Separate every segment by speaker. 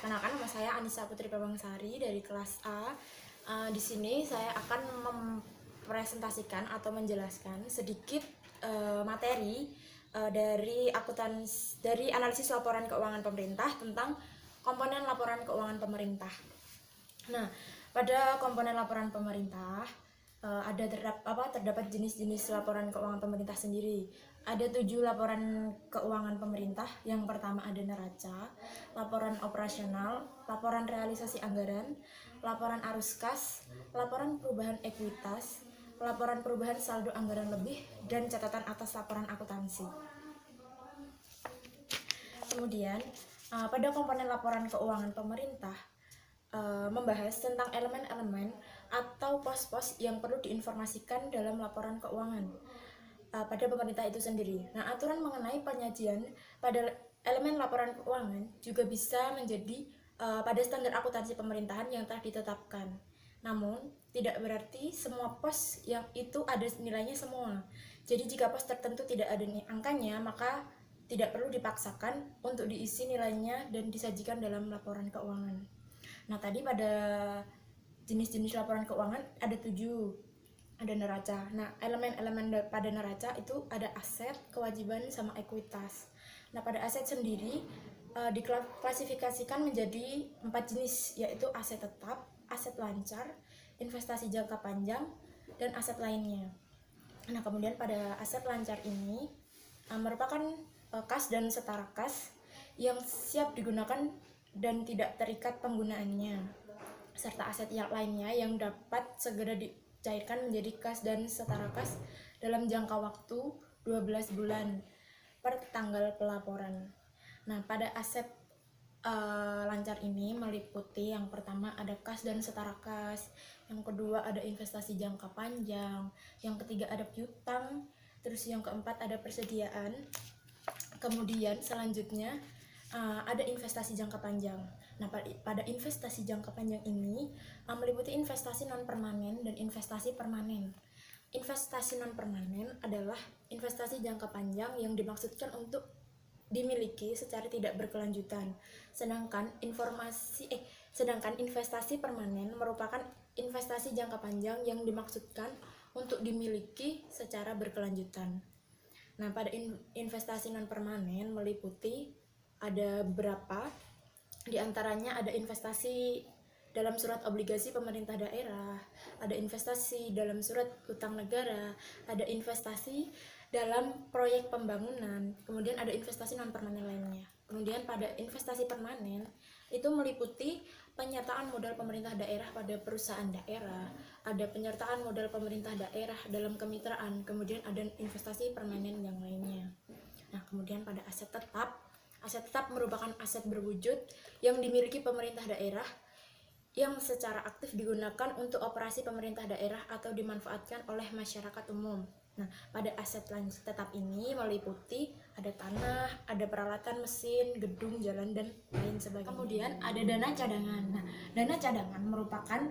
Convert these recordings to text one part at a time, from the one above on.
Speaker 1: Perkenalkan, nama saya Anissa Putri Prabangsari dari kelas A. Di sini saya akan mempresentasikan atau menjelaskan sedikit materi dari analisis laporan keuangan pemerintah tentang komponen laporan keuangan pemerintah. Nah, pada komponen laporan pemerintah terdapat jenis-jenis laporan keuangan pemerintah sendiri. Ada 7 laporan keuangan pemerintah. Yang pertama ada neraca, laporan operasional, laporan realisasi anggaran, laporan arus kas, laporan perubahan ekuitas, laporan perubahan saldo anggaran lebih, dan catatan atas laporan akuntansi. Kemudian, pada komponen laporan keuangan pemerintah membahas tentang elemen-elemen atau pos-pos yang perlu diinformasikan dalam laporan keuangan pada pemerintah itu sendiri. Nah, aturan mengenai penyajian pada elemen laporan keuangan juga bisa menjadi pada standar akuntansi pemerintahan yang telah ditetapkan. Namun, tidak berarti semua pos yang itu ada nilainya semua. Jadi, jika pos tertentu tidak ada angkanya, maka tidak perlu dipaksakan untuk diisi nilainya dan disajikan dalam laporan keuangan. Nah, tadi pada jenis-jenis laporan keuangan ada 7. Ada neraca. Nah, elemen-elemen pada neraca itu ada aset, kewajiban, sama ekuitas. Nah, pada aset sendiri diklasifikasikan menjadi 4 jenis, yaitu aset tetap, aset lancar, investasi jangka panjang, dan aset lainnya. Nah, kemudian pada aset lancar ini merupakan kas dan setara kas yang siap digunakan dan tidak terikat penggunaannya, serta aset yang lainnya yang dapat segera dicairkan menjadi kas dan setara kas dalam jangka waktu 12 bulan per tanggal pelaporan. Nah, pada aset lancar ini meliputi yang pertama ada kas dan setara kas, yang kedua ada investasi jangka panjang, yang ketiga ada piutang, terus yang keempat ada persediaan, kemudian selanjutnya ada investasi jangka panjang. Nah, pada investasi jangka panjang ini meliputi investasi non permanen dan investasi permanen. Investasi non permanen adalah investasi jangka panjang yang dimaksudkan untuk dimiliki secara tidak berkelanjutan. Sedangkan investasi permanen merupakan investasi jangka panjang yang dimaksudkan untuk dimiliki secara berkelanjutan. Nah, pada investasi non permanen meliputi ada beberapa, di antaranya ada investasi dalam surat obligasi pemerintah daerah, ada investasi dalam surat utang negara, ada investasi dalam proyek pembangunan, kemudian ada investasi non permanen lainnya. Kemudian pada investasi permanen itu meliputi penyertaan modal pemerintah daerah pada perusahaan daerah, ada penyertaan modal pemerintah daerah dalam kemitraan, kemudian ada investasi permanen yang lainnya. Nah, kemudian pada aset tetap merupakan aset berwujud yang dimiliki pemerintah daerah yang secara aktif digunakan untuk operasi pemerintah daerah atau dimanfaatkan oleh masyarakat umum. Nah, pada aset tetap ini meliputi ada tanah, ada peralatan mesin, gedung, jalan, dan lain sebagainya. Kemudian ada dana cadangan. Nah, dana cadangan merupakan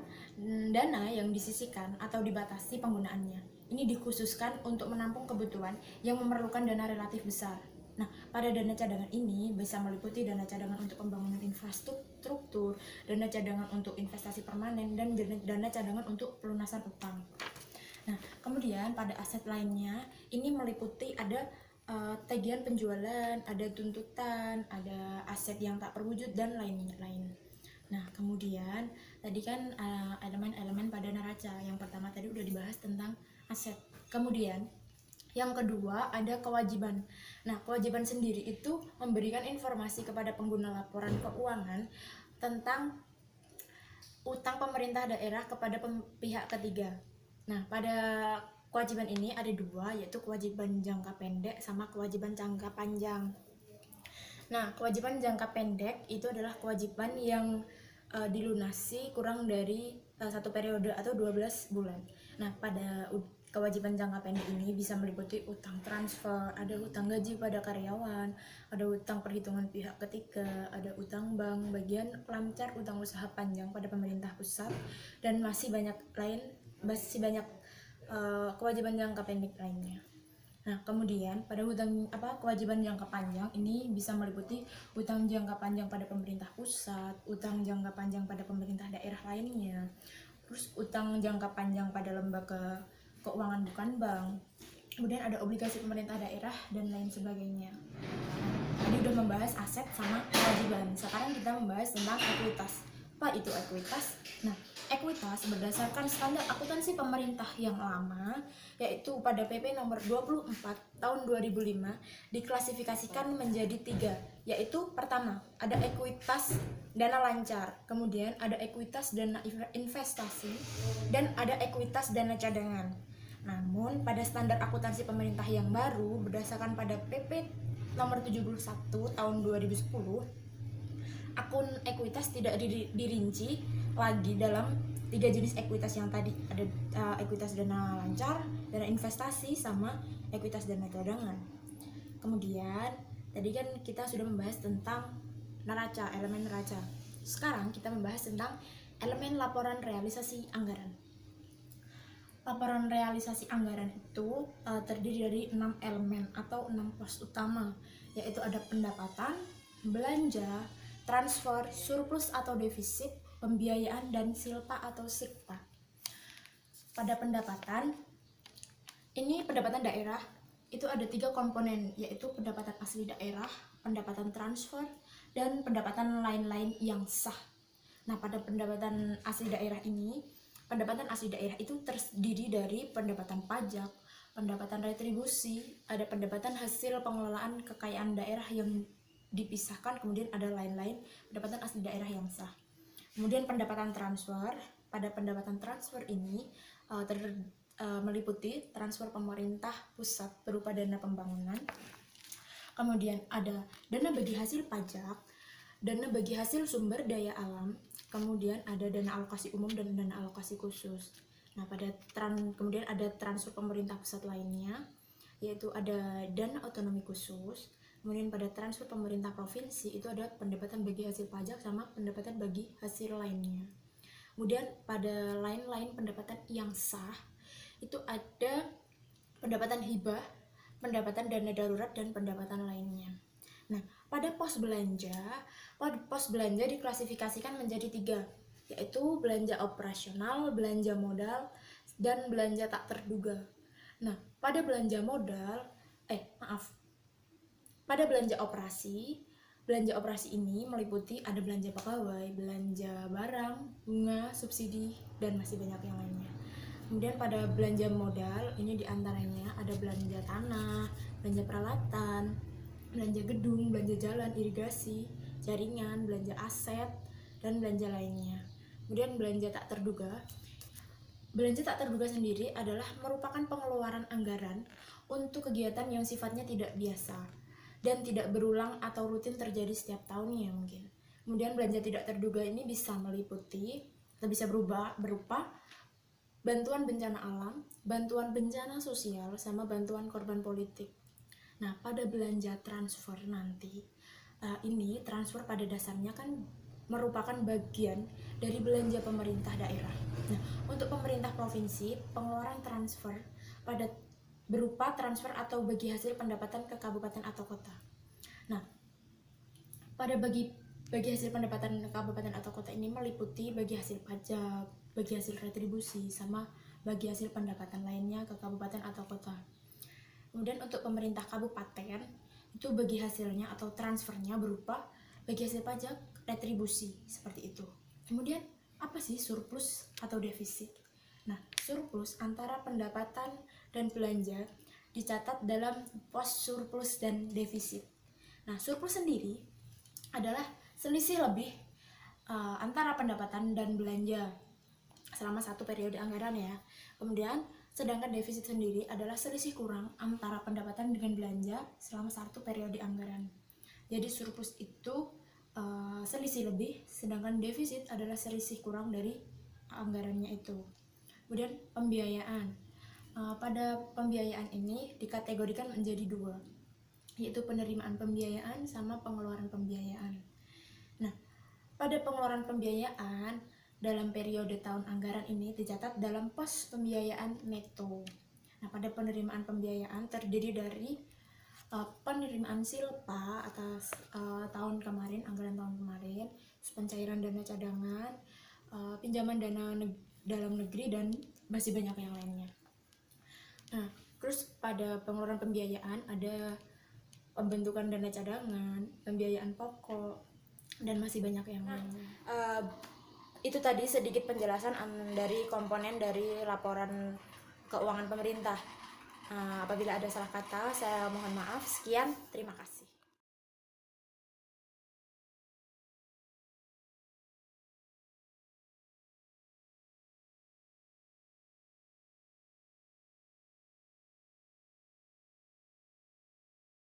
Speaker 1: dana yang disisihkan atau dibatasi penggunaannya. Ini dikhususkan untuk menampung kebutuhan yang memerlukan dana relatif besar. Nah, pada dana cadangan ini bisa meliputi dana cadangan untuk pembangunan infrastruktur, dana cadangan untuk investasi permanen, dan dana cadangan untuk pelunasan utang. Nah, kemudian pada aset lainnya ini meliputi ada tagihan penjualan, ada tuntutan, ada aset yang tak terwujud, dan lain-lain. Nah, kemudian tadi kan elemen-elemen pada neraca. Yang pertama tadi udah dibahas tentang aset. Kemudian yang kedua ada kewajiban. Nah, kewajiban sendiri itu memberikan informasi kepada pengguna laporan keuangan tentang utang pemerintah daerah kepada pihak ketiga. Nah, pada kewajiban ini ada 2, yaitu kewajiban jangka pendek sama kewajiban jangka panjang. Nah, kewajiban jangka pendek itu adalah kewajiban yang dilunasi kurang dari 1 periode atau 12 bulan. Nah, pada kewajiban jangka pendek ini bisa meliputi utang transfer, ada utang gaji pada karyawan, ada utang perhitungan pihak ketiga, ada utang bank, bagian lancar, utang usaha panjang pada pemerintah pusat, dan masih banyak kewajiban jangka pendek lainnya. Nah, kemudian pada kewajiban jangka panjang ini bisa meliputi utang jangka panjang pada pemerintah pusat, utang jangka panjang pada pemerintah daerah lainnya, terus utang jangka panjang pada lembaga keuangan bukan bank, kemudian ada obligasi pemerintah daerah dan lain sebagainya. Tadi udah membahas aset sama kewajiban. Sekarang kita membahas tentang ekuitas. Apa itu ekuitas? Nah, ekuitas berdasarkan standar akuntansi pemerintah yang lama, yaitu pada PP nomor 24 tahun 2005, diklasifikasikan menjadi 3, yaitu pertama, ada ekuitas dana lancar, kemudian ada ekuitas dana investasi, dan ada ekuitas dana cadangan. Namun, pada standar akuntansi pemerintah yang baru, berdasarkan pada PP nomor 71 tahun 2010, akun ekuitas tidak dirinci lagi dalam 3 jenis ekuitas yang tadi. Ada ekuitas dana lancar, dana investasi, sama ekuitas dana cadangan. Kemudian tadi kan kita sudah membahas tentang neraca, elemen neraca. Sekarang kita membahas tentang elemen laporan realisasi anggaran. Laporan realisasi anggaran itu terdiri dari 6 elemen atau 6 pos utama, yaitu ada pendapatan, belanja, transfer, surplus atau defisit, pembiayaan, dan silpa atau sikta. Pada pendapatan, ini pendapatan daerah, itu ada 3 komponen, yaitu pendapatan asli daerah, pendapatan transfer, dan pendapatan lain-lain yang sah. Nah, pada pendapatan asli daerah ini, pendapatan asli daerah itu terdiri dari pendapatan pajak, pendapatan retribusi, ada pendapatan hasil pengelolaan kekayaan daerah yang dipisahkan, kemudian ada lain-lain pendapatan asli daerah yang sah. Kemudian pendapatan transfer, pada pendapatan transfer ini meliputi transfer pemerintah pusat berupa dana pembangunan, kemudian ada dana bagi hasil pajak, dana bagi hasil sumber daya alam, kemudian ada dana alokasi umum dan dana alokasi khusus. Nah, kemudian ada transfer pemerintah pusat lainnya, yaitu ada dana otonomi khusus. Kemudian pada transfer pemerintah provinsi itu ada pendapatan bagi hasil pajak sama pendapatan bagi hasil lainnya. Kemudian pada lain-lain pendapatan yang sah itu ada pendapatan hibah, pendapatan dana darurat, dan pendapatan lainnya. Nah, pada pos belanja diklasifikasikan menjadi 3, yaitu belanja operasional, belanja modal, dan belanja tak terduga. Nah, pada belanja operasi ini meliputi ada belanja pegawai, belanja barang, bunga, subsidi, dan masih banyak yang lainnya. Kemudian pada belanja modal ini diantaranya ada belanja tanah, belanja peralatan, belanja gedung, belanja jalan, irigasi, jaringan, belanja aset, dan belanja lainnya. Kemudian belanja tak terduga. Belanja tak terduga sendiri adalah merupakan pengeluaran anggaran untuk kegiatan yang sifatnya tidak biasa dan tidak berulang atau rutin terjadi setiap tahunnya mungkin. Kemudian belanja tidak terduga ini bisa meliputi atau bisa berupa bantuan bencana alam, bantuan bencana sosial, sama bantuan korban politik. Nah, pada belanja transfer nanti, ini transfer pada dasarnya kan merupakan bagian dari belanja pemerintah daerah. Nah, untuk pemerintah provinsi, pengeluaran transfer berupa transfer atau bagi hasil pendapatan ke kabupaten atau kota. Nah, pada bagi hasil pendapatan ke kabupaten atau kota ini meliputi bagi hasil pajak, bagi hasil retribusi, sama bagi hasil pendapatan lainnya ke kabupaten atau kota. Kemudian untuk pemerintah kabupaten itu bagi hasilnya atau transfernya berupa bagi hasil pajak, retribusi, seperti itu. Kemudian apa sih surplus atau defisit? Nah, surplus antara pendapatan dan belanja dicatat dalam pos surplus dan defisit. Nah, surplus sendiri adalah selisih lebih antara pendapatan dan belanja selama satu periode anggaran ya. Kemudian sedangkan defisit sendiri adalah selisih kurang antara pendapatan dengan belanja selama satu periode anggaran. Jadi surplus itu selisih lebih, sedangkan defisit adalah selisih kurang dari anggarannya itu. Kemudian pembiayaan. Pada pembiayaan ini dikategorikan menjadi 2, yaitu penerimaan pembiayaan sama pengeluaran pembiayaan. Nah, pada pengeluaran pembiayaan dalam periode tahun anggaran ini dicatat dalam pos pembiayaan neto. Nah, pada penerimaan pembiayaan terdiri dari penerimaan silpa atas tahun kemarin, anggaran tahun kemarin, pencairan dana cadangan, pinjaman dana dalam negeri, dan masih banyak yang lainnya. Nah, terus pada pengeluaran pembiayaan ada pembentukan dana cadangan, pembiayaan pokok, dan masih banyak yang lainnya. Itu tadi sedikit penjelasan dari komponen dari laporan keuangan pemerintah. Apabila ada salah kata, saya mohon maaf. Sekian, terima kasih.